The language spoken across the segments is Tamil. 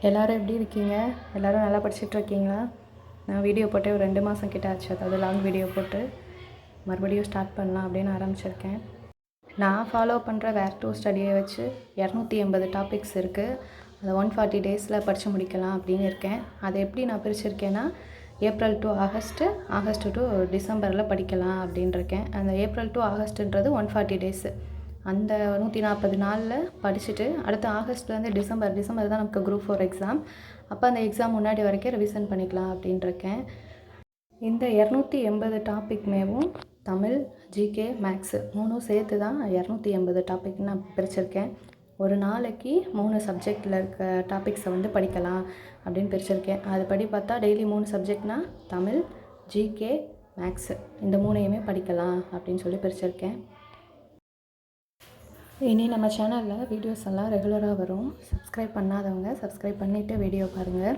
எல்லோரும் எப்படி இருக்கீங்க? எல்லோரும் நல்லா படிச்சுட்ருக்கீங்களா? நான் வீடியோ போட்டு ஒரு 2 மாதம் கிட்ட ஆச்சு. அதாவது லாங் வீடியோ போட்டு மறுபடியும் ஸ்டார்ட் பண்ணலாம் அப்படின்னு ஆரம்பிச்சிருக்கேன். நான் ஃபாலோ பண்ணுற வேர் டு ஸ்டடியை வச்சு 280 டாபிக்ஸ் இருக்குது. அதை 140 டேஸில் படித்து முடிக்கலாம் அப்படின்னு இருக்கேன். அதை எப்படி நான் பிரிச்சுருக்கேன்னா, April to August, August to டிசம்பரில் படிக்கலாம் அப்படின்னு இருக்கேன். அந்த ஏப்ரல் டு ஆகஸ்ட்டுன்றது 140 டேஸு. அந்த 140 நாளில் படிச்சுட்டு அடுத்த ஆகஸ்ட்லேருந்து டிசம்பர் தான் நமக்கு குரூப் 4 எக்ஸாம். அப்போ அந்த எக்ஸாம் முன்னாடி வரைக்கும் ரிவிஷன் பண்ணிக்கலாம் அப்படின்ட்டுருக்கேன். இந்த 280 டாபிக்மேவும் தமிழ், ஜிகே, மேக்ஸு 3 சேர்த்து தான் 280 டாபிக் நான் பிரிச்சுருக்கேன். ஒரு நாளைக்கு 3 சப்ஜெக்டில் இருக்க டாபிக்ஸை படிக்கலாம் அப்படின்னு பிரிச்சுருக்கேன். அதுபடி பார்த்தா டெய்லி 3 சப்ஜெக்ட்னால் தமிழ், ஜிகே, மேக்ஸு இந்த 3ஐயுமே படிக்கலாம் அப்படின்னு சொல்லி பிரிச்சுருக்கேன். இனி நம்ம சேனலில் வீடியோஸ் எல்லாம் ரெகுலராக வரும். சப்ஸ்கிரைப் பண்ணாதவங்க சப்ஸ்கிரைப் பண்ணிவிட்டு வீடியோ பாருங்கள்.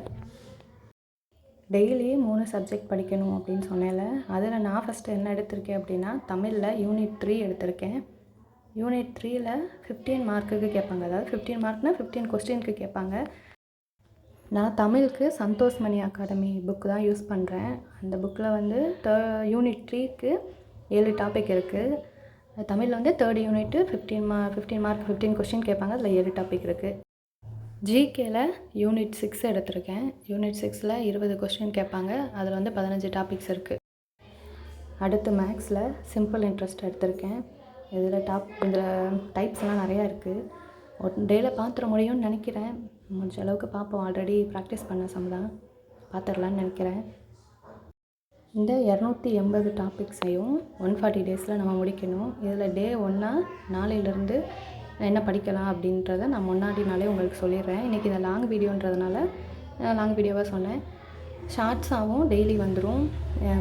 டெய்லி 3 சப்ஜெக்ட் படிக்கணும் அப்படின்னு சொன்னேன்ல, அதில் நான் ஃபஸ்ட்டு என்ன எடுத்திருக்கேன் அப்படின்னா, தமிழில் யூனிட் 3 எடுத்திருக்கேன். யூனிட் 3ல் 15 மார்க்குக்கு கேட்பாங்க. அதாவது 15 மார்க்னால் 15 கொஸ்டினுக்கு கேட்பாங்க. நான் தமிழுக்கு சந்தோஷ்மணி அகாடமி புக்கு தான் யூஸ் பண்ணுறேன். அந்த புக்கில் யூனிட் 3க்கு 7 டாபிக் இருக்குது. தமிழில் தேர்ட் யூனிட்டு 15 மார்க் 15 கொஸ்டின் கேட்பாங்க. அதில் 7 டாபிக் இருக்குது. ஜிகேல யூனிட் 6 எடுத்திருக்கேன். யூனிட் 6ல் 20 கொஸ்டின் கேட்பாங்க. அதில் 15 டாபிக்ஸ் இருக்குது. அடுத்து மேக்ஸில் சிம்பிள் இன்ட்ரெஸ்ட் எடுத்திருக்கேன். இதில் டைப்ஸ்லாம் நிறையா இருக்குது. ஒரு டேயில் பார்த்துட முடியும்னு நினைக்கிறேன். முடிஞ்ச அளவுக்கு பார்ப்போம். ஆல்ரெடி ப்ராக்டிஸ் பண்ண தான் பார்த்துடலான்னு நினைக்கிறேன். இந்த 280 டாபிக்ஸையும் 140 டேஸில் நம்ம முடிக்கணும். இதில் டே 1 நாளையிலேருந்து என்ன படிக்கலாம் அப்படின்றத நான் முன்னாடி நாளே உங்களுக்கு சொல்லிடுறேன். இன்றைக்கி இந்த லாங் வீடியோன்றதுனால லாங் வீடியோவாக சொன்னேன். ஷார்ட்ஸாகவும் டெய்லி வந்துடும்.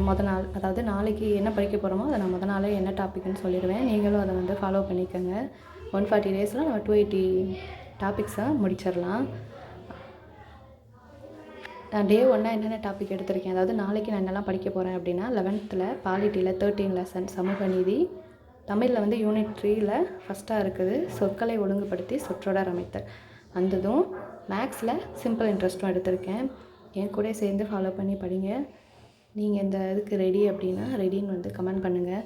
மொதல் நாள், அதாவது நாளைக்கு என்ன படிக்க போகிறோமோ அதை நான் மொதல் நாளே என்ன டாபிக்னு சொல்லிடுவேன். நீங்களும் அதை ஃபாலோ பண்ணிக்கோங்க. 140 டேஸில் நம்ம 280 டாபிக்ஸை முடிச்சிடலாம். நான் டே 1 என்னென்ன டாபிக் எடுத்திருக்கேன், அதாவது நாளைக்கு நான் என்னெல்லாம் படிக்க போகிறேன் அப்படின்னா, 11th பாலிட்டியில் 13 லெசன் சமூக நீதி. தமிழில் யூனிட் 3ல் ஃபஸ்ட்டாக இருக்குது சொற்களை ஒழுங்குபடுத்தி சொற்றொடர் அமைத்தல். அந்ததும் மேக்ஸில் சிம்பிள் இன்ட்ரெஸ்ட்டும் எடுத்திருக்கேன். என் கூட சேர்ந்து ஃபாலோ பண்ணி படிங்க. நீங்கள் இந்த இதுக்கு ரெடி அப்படின்னா ரெடின்னு கமெண்ட் பண்ணுங்கள்.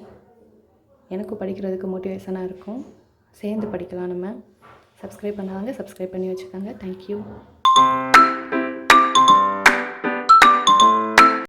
எனக்கும் படிக்கிறதுக்கு மோட்டிவேஷனாக இருக்கும். சேர்ந்து படிக்கலாம். நம்ம சப்ஸ்கிரைப் பண்ணாதவங்க சப்ஸ்கிரைப் பண்ணி வச்சுக்கோங்க. தேங்க்யூ.